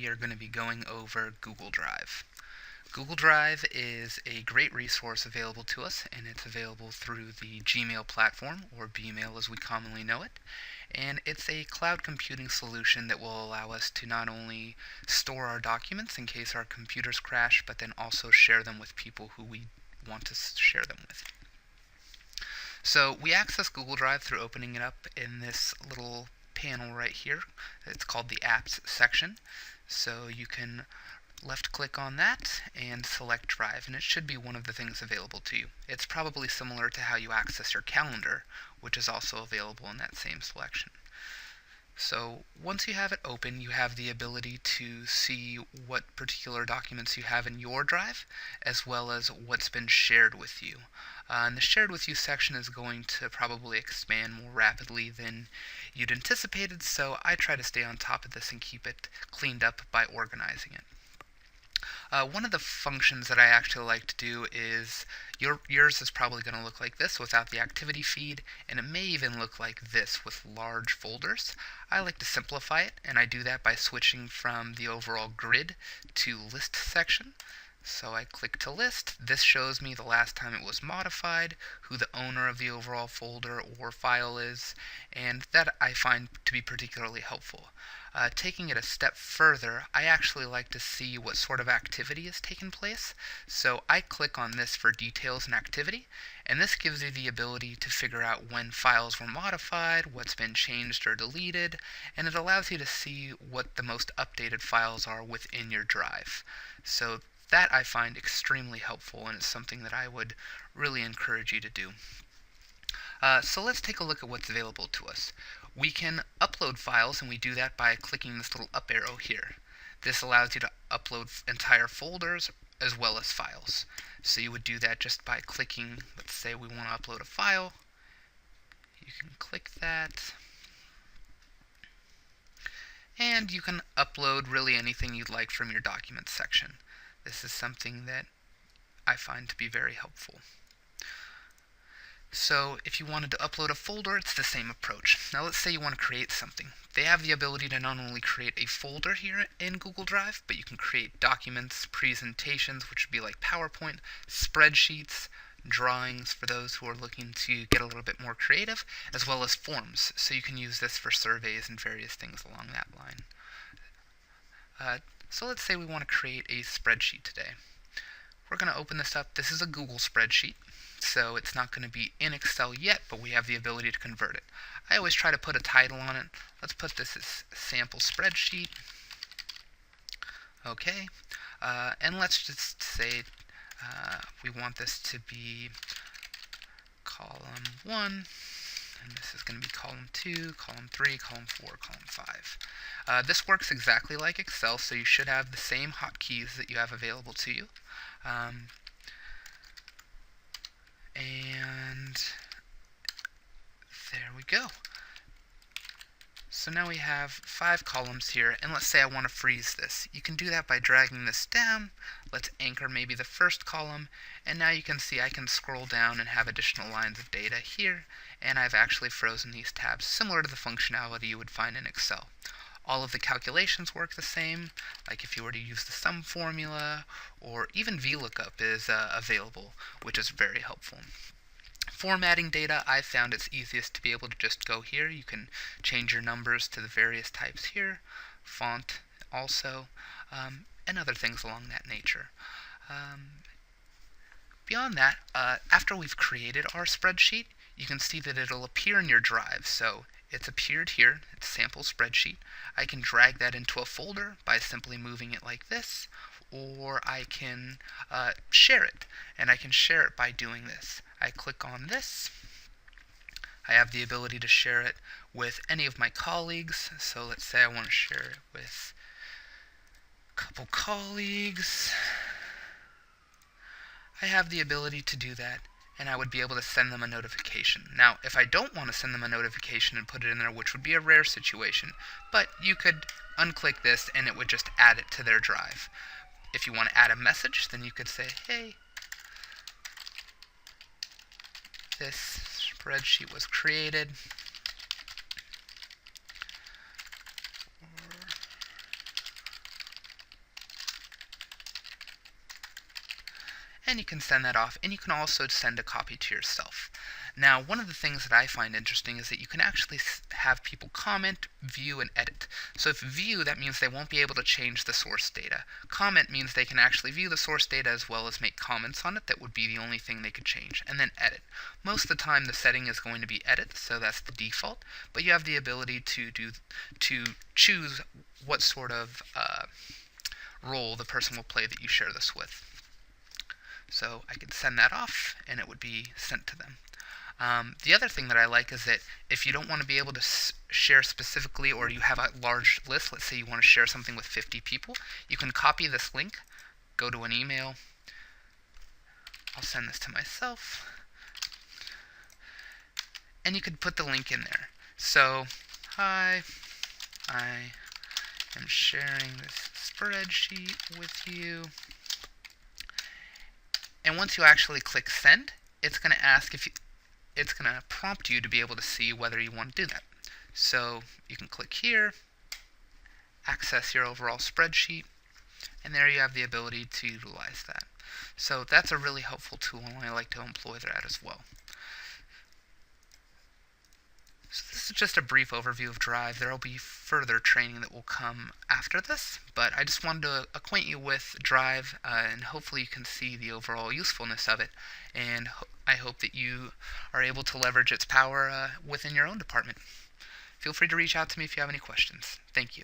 we are going to be going over Google Drive. Google Drive is a great resource available to us, and it's available through the Gmail platform, or bmail as we commonly know it. And it's a cloud computing solution that will allow us to not only store our documents in case our computers crash, but then also share them with people who we want to share them with. So we access Google Drive through opening it up in this little panel right here. It's called the Apps section. So you can left click on that and select Drive, and it should be one of the things available to you. It's probably similar to how you access your calendar, which is also available in that same selection. So once you have it open, you have the ability to see what particular documents you have in your drive, as well as what's been shared with you. And the shared with you section is going to probably expand more rapidly than you'd anticipated, so I try to stay on top of this and keep it cleaned up by organizing it. One of the functions that I actually like to do is, yours is probably going to look like this without the activity feed, and it may even look like this with large folders. I like to simplify it, and I do that by switching from the overall grid to list section. So I click to list. This shows me the last time it was modified, who the owner of the overall folder or file is, and that I find to be particularly helpful. Taking it a step further, I actually like to see what sort of activity has taken place. So I click on this for details and activity, and this gives you the ability to figure out when files were modified, what's been changed or deleted, and it allows you to see what the most updated files are within your drive. So that I find extremely helpful, and it's something that I would really encourage you to do. So let's take a look at what's available to us. We can upload files, and we do that by clicking this little up arrow here. This allows you to upload entire folders as well as files. So you would do that just by clicking, let's say we want to upload a file. You can click that. And you can upload really anything you'd like from your documents section. This is something that I find to be very helpful. So if you wanted to upload a folder, it's the same approach. Now let's say you want to create something. They have the ability to not only create a folder here in Google Drive, but you can create documents, presentations, which would be like PowerPoint, spreadsheets, drawings for those who are looking to get a little bit more creative, as well as forms. So you can use this for surveys and various things along that line. So let's say we want to create a spreadsheet today. We're going to open this up. This is a Google spreadsheet, so it's not going to be in Excel yet, but we have the ability to convert it. I always try to put a title on it. Let's put this as sample spreadsheet. Okay, and let's just say we want this to be column 1, and this is going to be column 2, column 3, column 4, column 5. This works exactly like Excel, so you should have the same hotkeys that you have available to you. And there we go. So now we have 5 columns here, and let's say I want to freeze this. You can do that by dragging this down. Let's anchor maybe the first column, and now you can see I can scroll down and have additional lines of data here, and I've actually frozen these tabs, similar to the functionality you would find in Excel. All of the calculations work the same, like if you were to use the sum formula, or even VLOOKUP is available, which is very helpful. Formatting data, I found it's easiest to be able to just go here. You can change your numbers to the various types here, font also, and other things along that nature. Beyond that, after we've created our spreadsheet, you can see that it'll appear in your drive. So it's appeared here, it's sample spreadsheet. I can drag that into a folder by simply moving it like this, or I can share it, and I can share it by doing this. I click on this. I have the ability to share it with any of my colleagues. So let's say I want to share it with a couple colleagues. I have the ability to do that, and I would be able to send them a notification. Now, if I don't want to send them a notification and put it in there, which would be a rare situation, but you could unclick this and it would just add it to their drive. If you want to add a message, then you could say, hey, this spreadsheet was created and you can send that off, and you can also send a copy to yourself. Now, one of the things that I find interesting is that you can actually have people comment, view, and edit. So if view, that means they won't be able to change the source data. Comment means they can actually view the source data as well as make comments on it. That would be the only thing they could change. And then edit. Most of the time the setting is going to be edit, so that's the default, but you have the ability to choose what sort of role the person will play that you share this with. So I could send that off, and it would be sent to them. The other thing that I like is that if you don't want to be able to share specifically, or you have a large list, let's say you want to share something with 50 people, you can copy this link, go to an email. I'll send this to myself, and you could put the link in there. So, hi, I am sharing this spreadsheet with you. And once you actually click send, it's going to ask if you, it's going to prompt you to be able to see whether you want to do that. So you can click here, access your overall spreadsheet, and there you have the ability to utilize that. So that's a really helpful tool, and I like to employ that as well. So this is just a brief overview of Drive. There will be further training that will come after this, but I just wanted to acquaint you with Drive, and hopefully you can see the overall usefulness of it, and I hope that you are able to leverage its power within your own department. Feel free to reach out to me if you have any questions. Thank you.